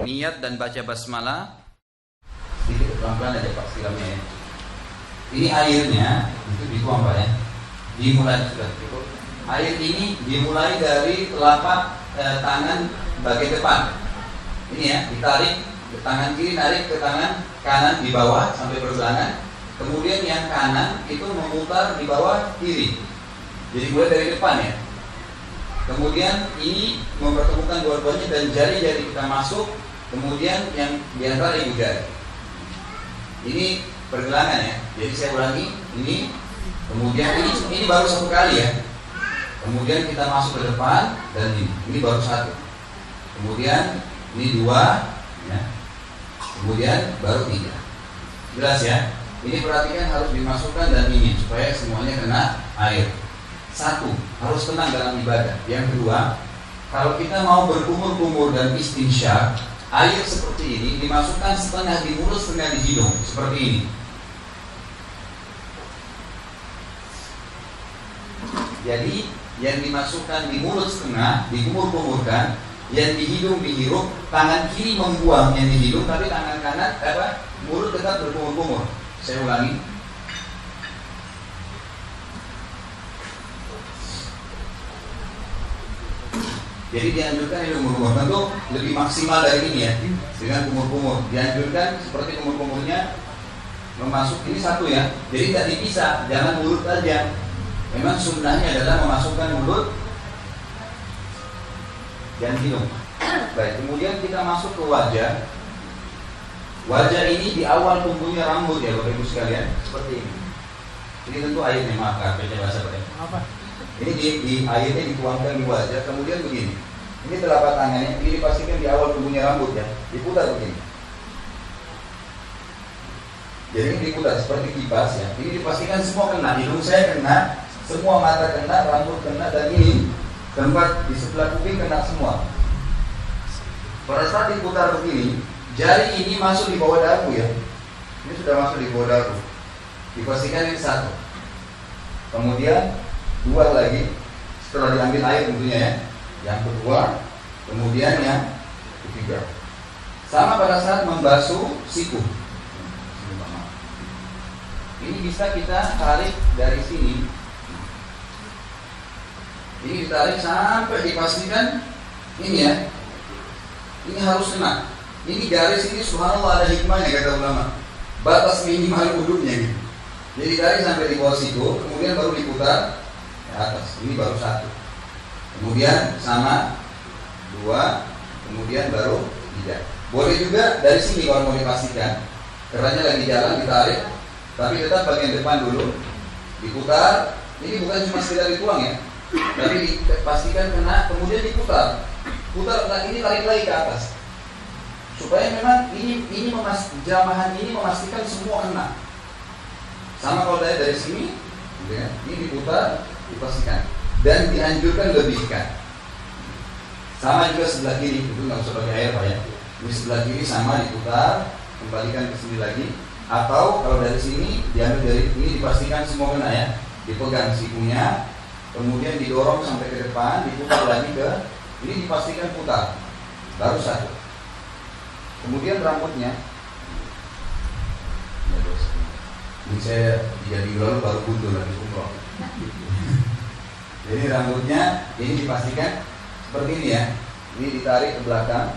Niat dan baca basmalah. Sedikit pelan-pelan aja Pak siramnya ya. Ini airnya itu dituang Pak ya. Dimulai sudah cukup. Air ini dimulai dari telapak tangan bagian depan. Ini ya, ditarik ke tangan kiri, narik ke tangan kanan di bawah sampai pergelangan. Kemudian yang kanan itu memutar di bawah kiri. Jadi mulai dari depan ya. Kemudian ini mempertemukan dua-duanya dan jari-jari kita masuk. Kemudian yang di antara ibu jari. Ini pergelangan ya. Jadi saya ulangi, ini kemudian ini baru satu kali ya. Kemudian kita masuk ke depan dan ini baru satu. Kemudian ini dua ya. Kemudian baru tiga. Jelas ya. Ini perhatikan harus dimasukkan dan ini supaya semuanya kena air. Satu, harus tenang dalam ibadah. Yang kedua, kalau kita mau berkumur-kumur dan istinsyak, air seperti ini dimasukkan setengah di mulut, setengah di hidung, seperti ini. Jadi yang dimasukkan di mulut setengah, dikumur-kumurkan, yang di hidung dihirup, tangan kiri membuang yang di hidung, tapi tangan kanan mulut tetap berkumur-kumur. Saya ulangi. Jadi dianjurkan ini kumur-kumur. Tentu lebih maksimal dari ini ya, dengan kumur-kumur. Dianjurkan seperti kumur-kumurnya memasuk ini satu ya. Jadi tidak dipisah, jangan mulut aja. Memang sunnahnya adalah memasukkan mulut dan hidung. Baik, kemudian kita masuk ke wajah. Wajah ini di awal tumbuhnya rambut ya Bapak Ibu sekalian, seperti ini. Ini tentu airnya, maaf baca bahasa Pak. Apa? Ini di airnya dituangkan di wajah, kemudian begini. Ini telapak tangannya, ini dipastikan di awal tumbuhnya rambut ya, diputar begini. Jadi ini diputar seperti kipas ya. Ini dipastikan semua kena, hidung saya kena, semua mata kena, rambut kena, dan ini tempat di sebelah kuping kena semua. Pada saat diputar begini, jari ini masuk di bawah dagu ya. Ini sudah masuk di bawah dagu. Dipastikan ini satu. Kemudian dua lagi setelah diambil air tentunya ya. Yang kedua, kemudian yang ketiga. Sama pada saat membasuh siku. Ini bisa kita tarik dari sini. Ini ditarik sampai dipastikan ini ya. Ini harus kena. Ini garis ini subhanallah ada hikmahnya kata ulama. Batas minimal wudhunya gitu. Jadi tarik sampai di bawah siku, kemudian baru diputar ke atas. Ini baru satu. Kemudian sama dua, kemudian baru tiga. Boleh juga dari sini kalau mau dipastikan. Kerannya lagi jalan ditarik, tapi tetap bagian depan dulu diputar. Ini bukan cuma sekedar dituang ya, tapi dipastikan kena, kemudian diputar. Putar ini tarik lagi ke atas. Supaya memang jamahan ini memastikan semua kena. Sama kalau dari sini, ya, ini diputar, dipastikan dan dianjurkan lebihkan. Sama juga sebelah kiri, itu nggak usah pakai air Pak ya. Ini sebelah kiri sama diputar, kembalikan ke sini lagi. Atau kalau dari sini diambil dari ini dipastikan semua kena ya. Dipegang sikunya, kemudian didorong sampai ke depan, diputar lagi ke ini dipastikan putar. Baru satu. Kemudian rambutnya. Ini saya jadi lalu baru buntu lagi umroh. Jadi rambutnya ini dipastikan seperti ini ya. Ini ditarik ke belakang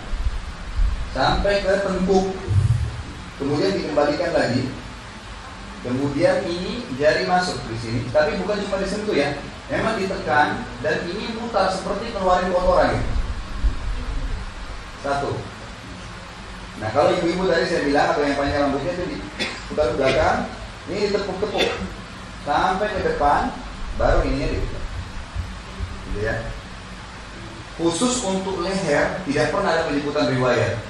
sampai ke tengkuk. Kemudian dikembalikan lagi. Kemudian ini jari masuk di sini, tapi bukan cuma disentuh ya. Memang ditekan dan ini mutar seperti keluarin kotoran gitu. Satu. Nah kalau ibu-ibu tadi saya bilang atau yang panjang rambutnya itu diputar ke belakang. Ini ditepuk-tepuk sampai ke depan, baru ininya diputar. Gitu ya. Khusus untuk leher tidak pernah ada penyebutan riwayat.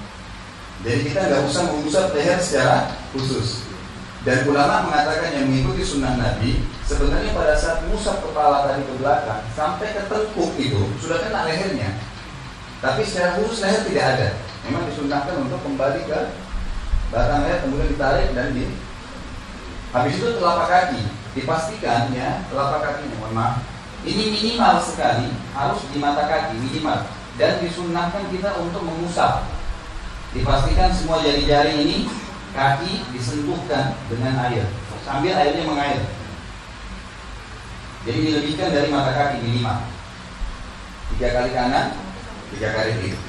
Jadi kita nggak usah mengusap leher secara khusus. Dan ulama mengatakan yang mengikuti sunnah Nabi sebenarnya pada saat musab kepala tadi ke belakang sampai ke tengkuk itu sudah kena lehernya. Tapi secara khusus leher tidak ada. Memang disunnahkan untuk kembali ke batang leher kemudian ditarik dan habis itu telapak kaki dipastikan ya telapak kakinya mohon maaf ini minimal sekali harus di mata kaki minimal dan disunnahkan kita untuk mengusap Dipastikan semua jari-jari ini, kaki disentuhkan dengan air sambil airnya mengalir. Jadi dilebihkan dari mata kaki di 5. 3 kali kanan, 3 kali kiri.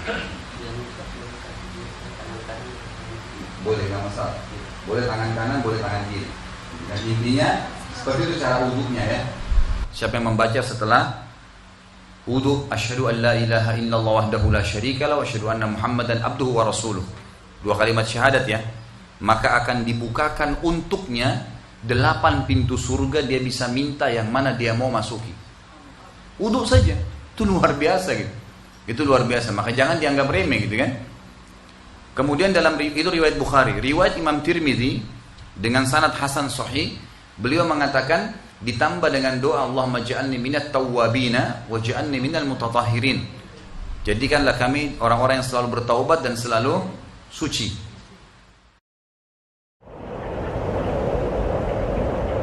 Boleh, nggak masalah. Boleh tangan kanan, boleh tangan kiri. Dan intinya seperti itu cara wudhunya ya. Siapa yang membaca setelah wudhu, asyhadu an la ilaha illallah wahdahu la syarikalah wa asyhadu anna muhammadan abduhu wa rasuluh, 2 kalimat syahadat ya, maka akan dibukakan untuknya 8 pintu surga. Dia bisa minta yang mana dia mau masuki. Wudhu saja, itu luar biasa gitu. Itu luar biasa, maka jangan dianggap remeh gitu kan. Kemudian dalam itu riwayat Bukhari, riwayat Imam Tirmidzi dengan sanad hasan sahih, beliau mengatakan ditambah dengan doa Allahumma ja'alni minat tawwabina wa ja'alni minal mutatahhirin. Jadikanlah kami orang-orang yang selalu bertaubat dan selalu suci.